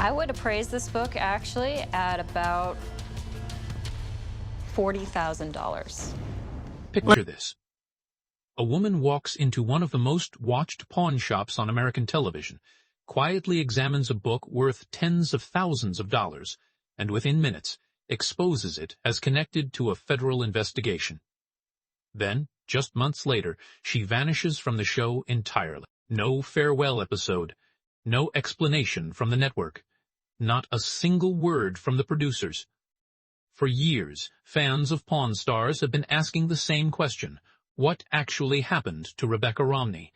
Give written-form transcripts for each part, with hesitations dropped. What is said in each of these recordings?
I would appraise this book actually at about $40,000. Picture this. A woman walks into one of the most watched pawn shops on American television, quietly examines a book worth tens of thousands of dollars, and within minutes exposes it as connected to a federal investigation. Then, just months later, she vanishes from the show entirely. No farewell episode, no explanation from the network, not a single word from the producers. For years, fans of Pawn Stars have been asking the same question: what actually happened to Rebecca Romney?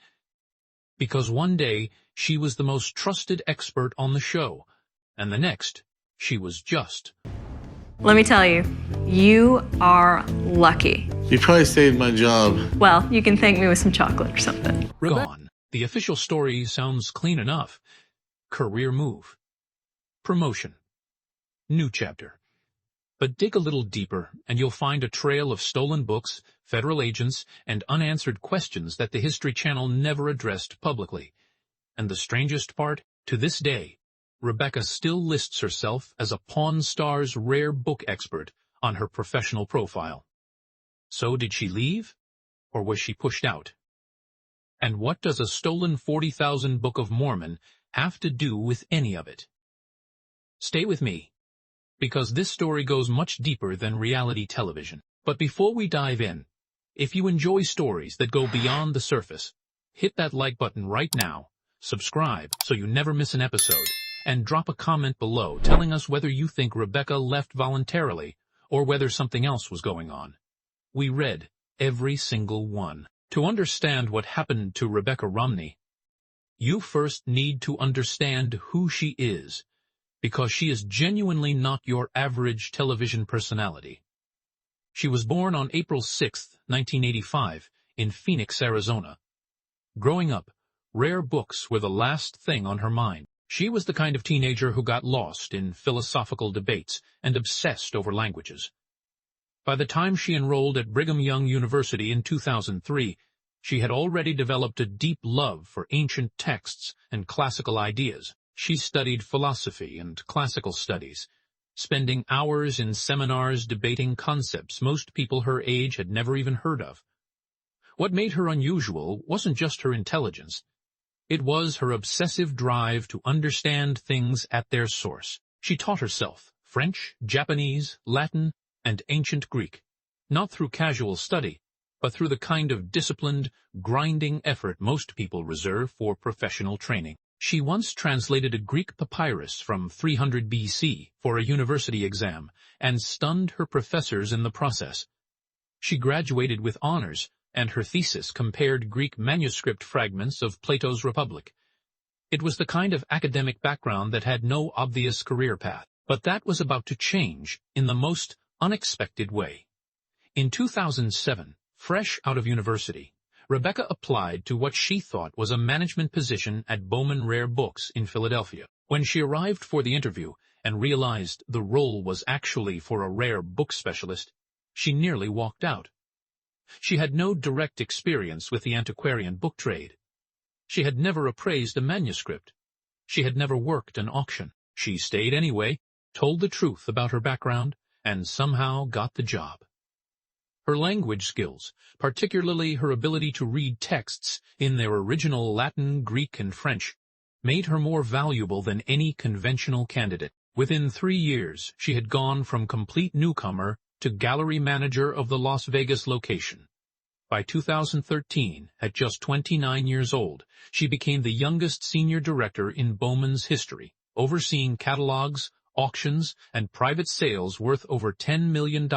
Because one day, she was the most trusted expert on the show, and the next, she was just. Let me tell you, you are lucky. You probably saved my job. Well, you can thank me with some chocolate or something. Gone. The official story sounds clean enough. Career move. Promotion. New chapter. But dig a little deeper, and you'll find a trail of stolen books, federal agents, and unanswered questions that the History Channel never addressed publicly. And the strangest part, to this day, Rebecca still lists herself as a Pawn Stars rare book expert on her professional profile. So did she leave, or was she pushed out? And what does a stolen 40,000 Book of Mormon have to do with any of it? Stay with me, because this story goes much deeper than reality television. But before we dive in, if you enjoy stories that go beyond the surface, hit that like button right now, subscribe so you never miss an episode, and drop a comment below telling us whether you think Rebecca left voluntarily or whether something else was going on. We read every single one. To understand what happened to Rebecca Romney, you first need to understand who she is, because she is genuinely not your average television personality. She was born on April 6, 1985, in Phoenix, Arizona. Growing up, rare books were the last thing on her mind. She was the kind of teenager who got lost in philosophical debates and obsessed over languages. By the time she enrolled at Brigham Young University in 2003, she had already developed a deep love for ancient texts and classical ideas. She studied philosophy and classical studies, spending hours in seminars debating concepts most people her age had never even heard of. What made her unusual wasn't just her intelligence. It was her obsessive drive to understand things at their source. She taught herself French, Japanese, Latin, and ancient Greek, not through casual study, but through the kind of disciplined, grinding effort most people reserve for professional training. She once translated a Greek papyrus from 300 BC for a university exam and stunned her professors in the process. She graduated with honors, and her thesis compared Greek manuscript fragments of Plato's Republic. It was the kind of academic background that had no obvious career path, but that was about to change in the most unexpected way. In 2007, fresh out of university, Rebecca applied to what she thought was a management position at Bowman Rare Books in Philadelphia. When she arrived for the interview and realized the role was actually for a rare book specialist, she nearly walked out. She had no direct experience with the antiquarian book trade. She had never appraised a manuscript. She had never worked an auction. She stayed anyway, told the truth about her background, and somehow got the job. Her language skills, particularly her ability to read texts in their original Latin, Greek, and French, made her more valuable than any conventional candidate. Within 3 years, she had gone from complete newcomer to gallery manager of the Las Vegas location. By 2013, at just 29 years old, she became the youngest senior director in Bowman's history, overseeing catalogs, auctions, and private sales worth over $10 million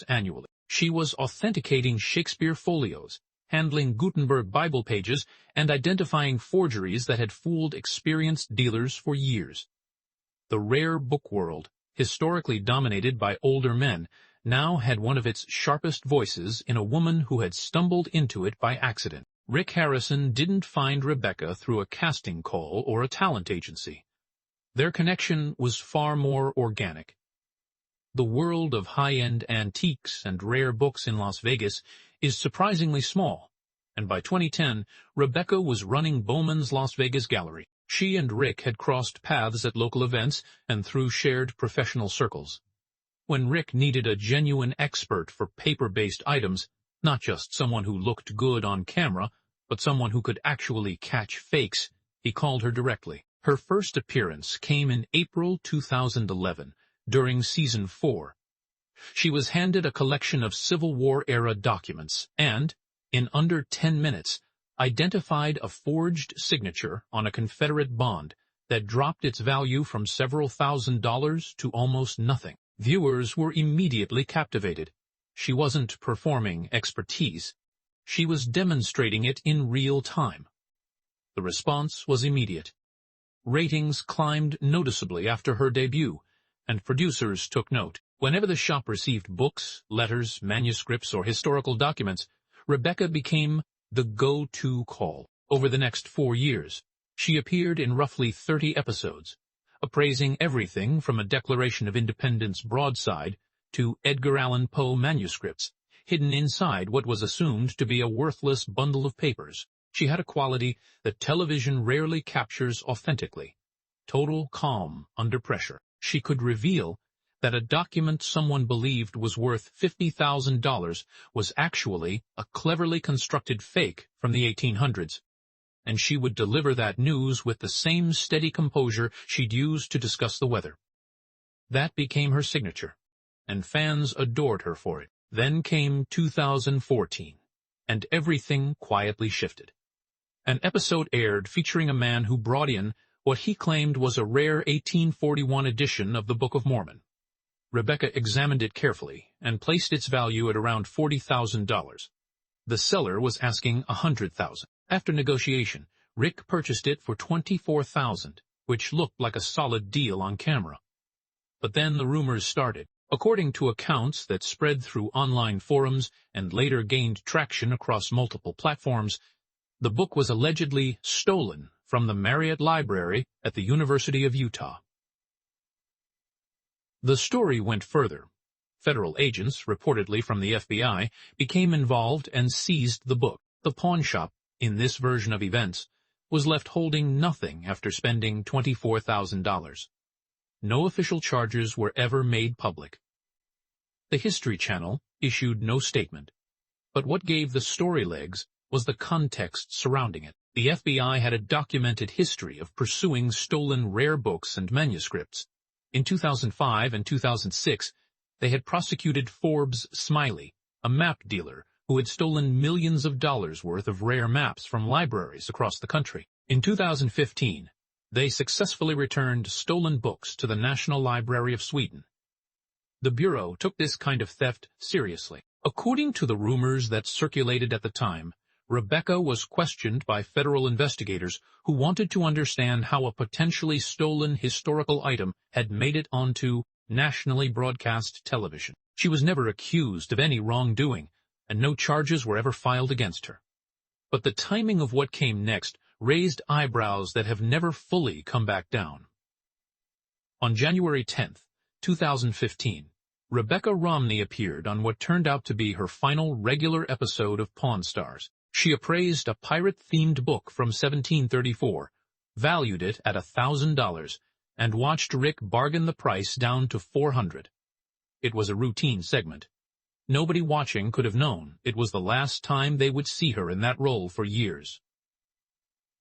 annually. She was authenticating Shakespeare folios, handling Gutenberg Bible pages, and identifying forgeries that had fooled experienced dealers for years. The rare book world, historically dominated by older men, now had one of its sharpest voices in a woman who had stumbled into it by accident. Rick Harrison didn't find Rebecca through a casting call or a talent agency. Their connection was far more organic. The world of high-end antiques and rare books in Las Vegas is surprisingly small, and by 2010, Rebecca was running Bowman's Las Vegas Gallery. She and Rick had crossed paths at local events and through shared professional circles. When Rick needed a genuine expert for paper-based items, not just someone who looked good on camera, but someone who could actually catch fakes, he called her directly. Her first appearance came in April 2011, during Season 4. She was handed a collection of Civil War-era documents and, in under 10 minutes, identified a forged signature on a Confederate bond that dropped its value from several $1,000s to almost nothing. Viewers were immediately captivated. She wasn't performing expertise. She was demonstrating it in real time. The response was immediate. Ratings climbed noticeably after her debut, and producers took note. Whenever the shop received books, letters, manuscripts, or historical documents, Rebecca became the go-to call. Over the next 4 years, she appeared in roughly 30 episodes, appraising everything from a Declaration of Independence broadside to Edgar Allan Poe manuscripts, hidden inside what was assumed to be a worthless bundle of papers. She had a quality that television rarely captures authentically: total calm under pressure. She could reveal that a document someone believed was worth $50,000 was actually a cleverly constructed fake from the 1800s. And she would deliver that news with the same steady composure she'd used to discuss the weather. That became her signature, and fans adored her for it. Then came 2014, and everything quietly shifted. An episode aired featuring a man who brought in what he claimed was a rare 1841 edition of the Book of Mormon. Rebecca examined it carefully and placed its value at around $40,000. The seller was asking $100,000. After negotiation, Rick purchased it for $24,000, which looked like a solid deal on camera. But then the rumors started. According to accounts that spread through online forums and later gained traction across multiple platforms, the book was allegedly stolen from the Marriott Library at the University of Utah. The story went further. Federal agents, reportedly from the FBI, became involved and seized the book. The pawn shop, in this version of events, was left holding nothing after spending $24,000. No official charges were ever made public. The History Channel issued no statement, but what gave the story legs was the context surrounding it. The FBI had a documented history of pursuing stolen rare books and manuscripts. In 2005 and 2006, they had prosecuted Forbes Smiley, a map dealer who had stolen millions of dollars worth of rare maps from libraries across the country. In 2015, they successfully returned stolen books to the National Library of Sweden. The Bureau took this kind of theft seriously. According to the rumors that circulated at the time, Rebecca was questioned by federal investigators who wanted to understand how a potentially stolen historical item had made it onto nationally broadcast television. She was never accused of any wrongdoing, and no charges were ever filed against her. But the timing of what came next raised eyebrows that have never fully come back down. On January 10, 2015, Rebecca Romney appeared on what turned out to be her final regular episode of Pawn Stars. She appraised a pirate-themed book from 1734, valued it at $1,000, and watched Rick bargain the price down to $400. It was a routine segment. Nobody watching could have known it was the last time they would see her in that role for years.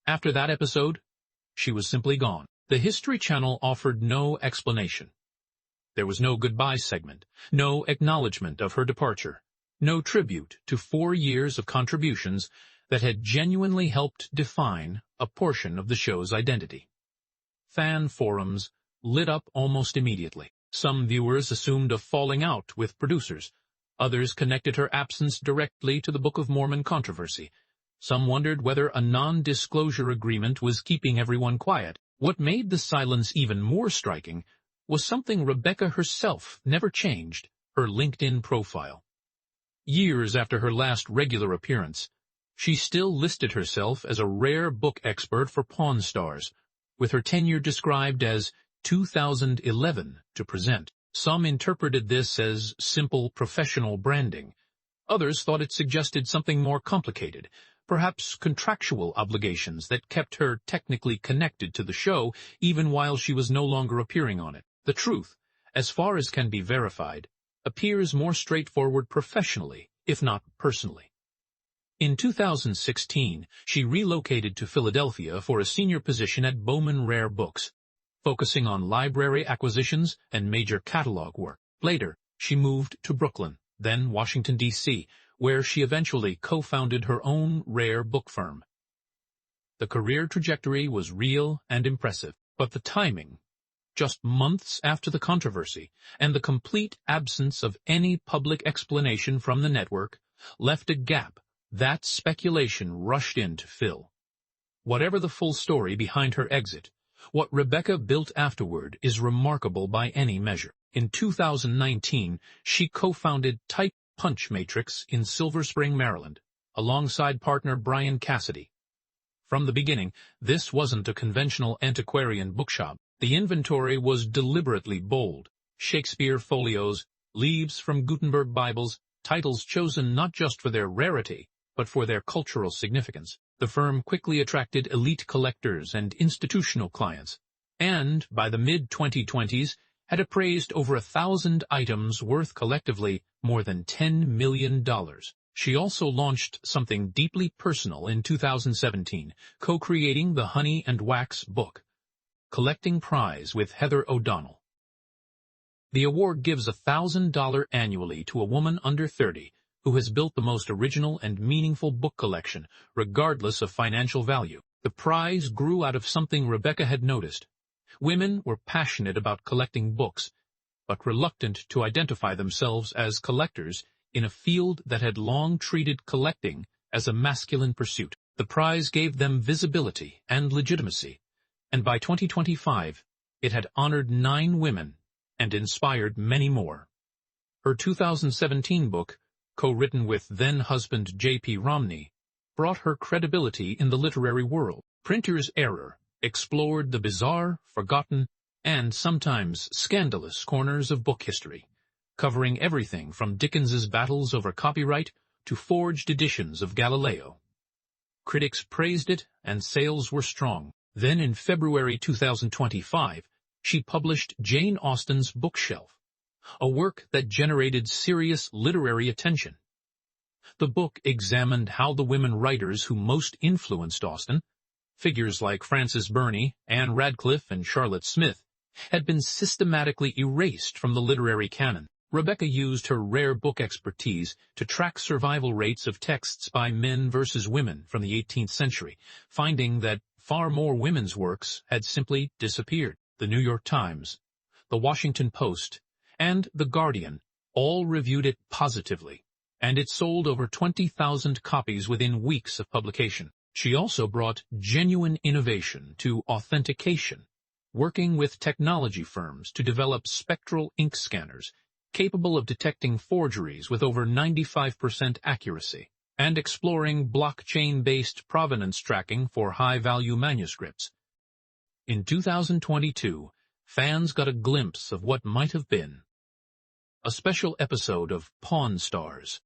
After that episode, she was simply gone. The History Channel offered no explanation. There was no goodbye segment, no acknowledgement of her departure, no tribute to 4 years of contributions that had genuinely helped define a portion of the show's identity. Fan forums lit up almost immediately. Some viewers assumed a falling out with producers. Others connected her absence directly to the Book of Mormon controversy. Some wondered whether a non-disclosure agreement was keeping everyone quiet. What made the silence even more striking was something Rebecca herself never changed: her LinkedIn profile. Years after her last regular appearance, she still listed herself as a rare book expert for Pawn Stars, with her tenure described as 2011 to present. Some interpreted this as simple professional branding. Others thought it suggested something more complicated, perhaps contractual obligations that kept her technically connected to the show even while she was no longer appearing on it. The truth, as far as can be verified, appears more straightforward professionally, if not personally. In 2016, she relocated to Philadelphia for a senior position at Bowman Rare Books, focusing on library acquisitions and major catalog work. Later, she moved to Brooklyn, then Washington, D.C., where she eventually co-founded her own rare book firm. The career trajectory was real and impressive, but the timing, just months after the controversy, and the complete absence of any public explanation from the network, left a gap that speculation rushed in to fill. Whatever the full story behind her exit, what Rebecca built afterward is remarkable by any measure. In 2019, she co-founded Type Punch Matrix in Silver Spring, Maryland, alongside partner Brian Cassidy. From the beginning, this wasn't a conventional antiquarian bookshop. The inventory was deliberately bold. Shakespeare folios, leaves from Gutenberg Bibles, titles chosen not just for their rarity, but for their cultural significance. The firm quickly attracted elite collectors and institutional clients, and by the mid-2020s had appraised over 1,000 items worth collectively more than $10 million. She also launched something deeply personal in 2017, co-creating the Honey and Wax book, Collecting Prize with Heather O'Donnell. The award gives $1,000 annually to a woman under 30 who has built the most original and meaningful book collection, regardless of financial value. The prize grew out of something Rebecca had noticed. Women were passionate about collecting books, but reluctant to identify themselves as collectors in a field that had long treated collecting as a masculine pursuit. The prize gave them visibility and legitimacy, and by 2025, it had honored 9 women and inspired many more. Her 2017 book, co-written with then-husband J.P. Romney, brought her credibility in the literary world. Printer's Error explored the bizarre, forgotten, and sometimes scandalous corners of book history, covering everything from Dickens's battles over copyright to forged editions of Galileo. Critics praised it, and sales were strong. Then in February 2025, she published Jane Austen's Bookshelf, a work that generated serious literary attention. The book examined how the women writers who most influenced Austen, figures like Frances Burney, Anne Radcliffe, and Charlotte Smith, had been systematically erased from the literary canon. Rebecca used her rare book expertise to track survival rates of texts by men versus women from the 18th century, finding that far more women's works had simply disappeared. The New York Times, the Washington Post, and The Guardian all reviewed it positively, and it sold over 20,000 copies within weeks of publication. She also brought genuine innovation to authentication, working with technology firms to develop spectral ink scanners capable of detecting forgeries with over 95% accuracy, and exploring blockchain-based provenance tracking for high-value manuscripts. In 2022, fans got a glimpse of what might have been. A special episode of Pawn Stars.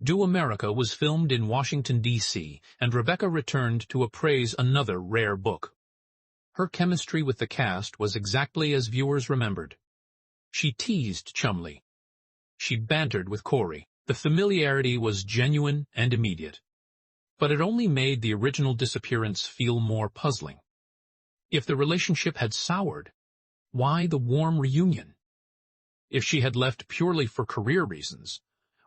Do America was filmed in Washington, D.C., and Rebecca returned to appraise another rare book. Her chemistry with the cast was exactly as viewers remembered. She teased Chumley. She bantered with Corey. The familiarity was genuine and immediate. But it only made the original disappearance feel more puzzling. If the relationship had soured, why the warm reunion? If she had left purely for career reasons,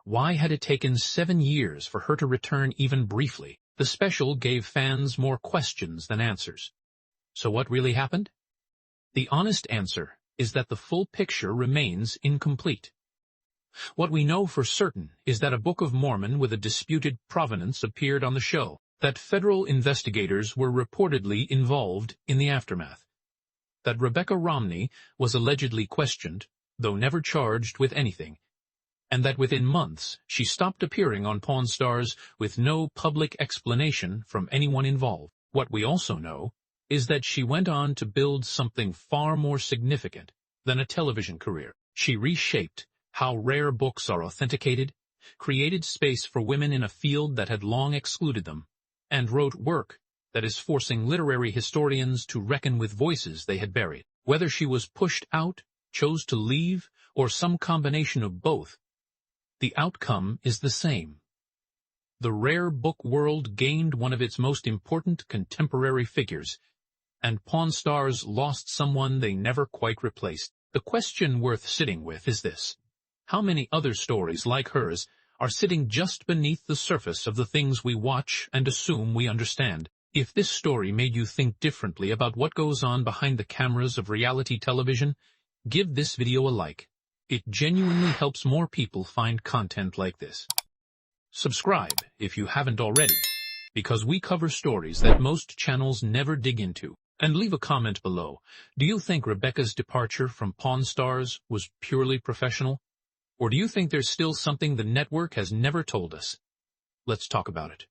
why had it taken 7 years for her to return even briefly? The special gave fans more questions than answers. So what really happened? The honest answer is that the full picture remains incomplete. What we know for certain is that a Book of Mormon with a disputed provenance appeared on the show, that federal investigators were reportedly involved in the aftermath, that Rebecca Romney was allegedly questioned, though never charged with anything, and that within months she stopped appearing on Pawn Stars with no public explanation from anyone involved. What we also know is that she went on to build something far more significant than a television career. She reshaped how rare books are authenticated, created space for women in a field that had long excluded them, and wrote work that is forcing literary historians to reckon with voices they had buried. Whether she was pushed out, chose to leave, or some combination of both, the outcome is the same. The rare book world gained one of its most important contemporary figures, and Pawn Stars lost someone they never quite replaced. The question worth sitting with is this: how many other stories like hers are sitting just beneath the surface of the things we watch and assume we understand? If this story made you think differently about what goes on behind the cameras of reality television, give this video a like. It genuinely helps more people find content like this. Subscribe if you haven't already, because we cover stories that most channels never dig into. And leave a comment below. Do you think Rebecca's departure from Pawn Stars was purely professional? Or do you think there's still something the network has never told us? Let's talk about it.